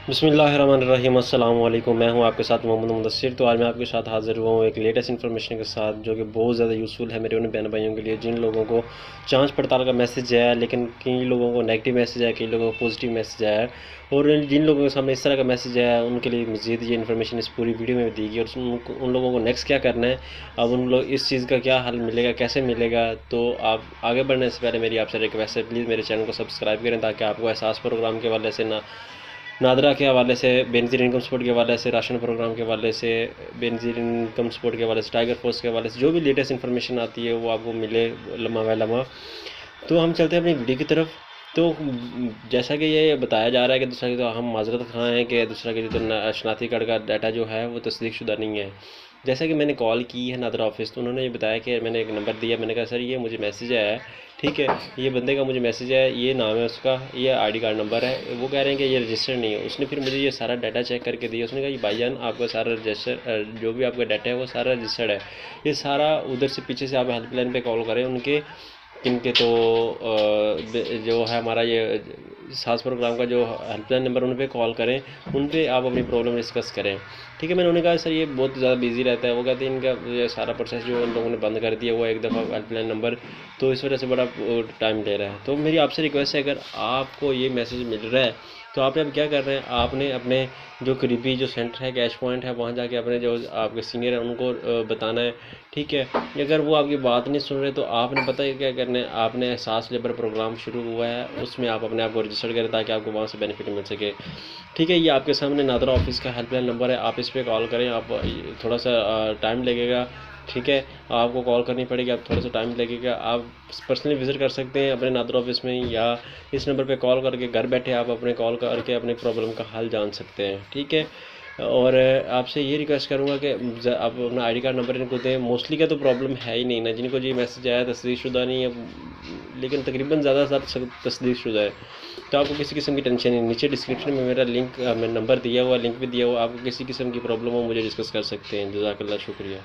बिस्मिल्लाहिर्रहमानिर्रहीम अस्सलाम वालेकुम। मैं हूं आपके साथ मोहम्मद मुदस्सिर। तो आज मैं आपके साथ हाज़िर हुआ हूं एक लेटेस्ट इन्फॉर्मेशन के साथ जो कि बहुत ज़्यादा यूज़फुल है मेरे उन बहन भाइयों के लिए जिन लोगों को जांच पड़ताल का मैसेज आया, लेकिन कई लोगों को नेगेटिव मैसेज आया, कई लोगों को पॉजिटिव मैसेज आया है। और जिन लोगों के सामने इस तरह का मैसेज आया उनके लिए मज़ीद ये इन्फॉर्मेशन इस पूरी वीडियो में दी गई और उन लोगों को नेक्स्ट क्या करना है, अब उन लोग इस चीज़ का क्या हल मिलेगा, कैसे मिलेगा। तो आप आगे बढ़ने से पहले मेरी आपसे रिक्वेस्ट है, प्लीज़ मेरे चैनल को सब्सक्राइब करें ताकि आपको एहसास प्रोग्राम के हवाले से नादरा के हवाले से, बेनज़ीर इनकम सपोर्ट के हवाले से, राशन प्रोग्राम के हवाले से, बेनज़ीर इनकम सपोर्ट के हवाले से, टाइगर फोर्स के हवाले से जो भी लेटेस्ट इन्फॉर्मेशन आती है वो आपको मिले लम्हा व लम्हा। तो हम चलते हैं अपनी वीडियो की तरफ। तो जैसा कि ये बताया जा रहा है कि दूसरा की तो हम माजरत खां हैं कि दूसरा की तो शनाख्ती कार्ड का डाटा जो है वो तस्दीकशुदा नहीं है। जैसा कि मैंने कॉल की है नादरा ऑफिस, तो उन्होंने ये बताया कि मैंने एक नंबर दिया, मैंने कहा सर ये मुझे मैसेज आया है, ठीक है, ये बंदे का मुझे मैसेज है, ये नाम है उसका, ये आईडी कार्ड नंबर है। वो कह रहे हैं कि ये रजिस्टर्ड नहीं है। उसने फिर मुझे ये सारा डाटा चेक करके दिया। उसने कहा ये भाईजान आपका सारा रजिस्टर, जो भी आपका डाटा है वो सारा रजिस्टर्ड है। ये सारा उधर से पीछे से आप हेल्पलाइन पे कॉल करें उनके किनके, तो जो है हमारा ये सास प्रोग्राम का जो हेल्पलाइन नंबर, उन पे कॉल करें, उन पे आप अपनी प्रॉब्लम डिस्कस करें, ठीक है। मैंने उन्हें कहा सर ये बहुत ज़्यादा बिजी रहता है। वो कहते हैं इनका ये सारा प्रोसेस जो उन लोगों ने बंद कर दिया वो एक दफ़ा हेल्पलाइन नंबर, तो इस वजह से बड़ा टाइम ले रहा है। तो मेरी आपसे रिक्वेस्ट है, अगर आपको ये मैसेज मिल रहा है तो आपने अब क्या कर रहे हैं, आपने अपने जो करीबी जो सेंटर है, कैश पॉइंट है, वहाँ जाके अपने जो आपके सीनियर है उनको बताना है, ठीक है। अगर वो आपकी बात नहीं सुन रहे तो आपने पता है क्या करना है, आपने एहसास लेबर प्रोग्राम शुरू हुआ है उसमें आप अपने आप को रजिस्टर करें ताकि आपको वहाँ से बेनिफिट मिल सके, ठीक है। ये आपके सामने नादरा ऑफिस का हेल्पलाइन नंबर है, आप इस पर कॉल करें। आप थोड़ा सा टाइम लगेगा, ठीक है, आपको कॉल करनी पड़ेगी, आप थोड़ा सा टाइम लगेगा। आप पर्सनली विज़िट कर सकते हैं अपने नादरा ऑफिस में, या इस नंबर पे कॉल करके घर बैठे आप अपने कॉल करके अपने प्रॉब्लम का हल जान सकते हैं, ठीक है। और आपसे ये रिक्वेस्ट करूँगा कि आप अपना आईडी कार्ड नंबर इनको दें। मोस्टली का तो प्रॉब्लम है ही नहीं ना, जिनको ये मैसेज आया तस्दीकशुदा नहीं है, लेकिन तकरीबन ज़्यादातर तस्दीकशुदा है। तो आपको किसी किस्म की टेंशन नहीं। नीचे डिस्क्रिप्शन में मेरा लिंक, मैं नंबर दिया हुआ, लिंक भी दिया हुआ, आपको किसी किस्म की प्रॉब्लम हो मुझे डिस्कस कर सकते हैं। जज़ाकल्लाह, शुक्रिया।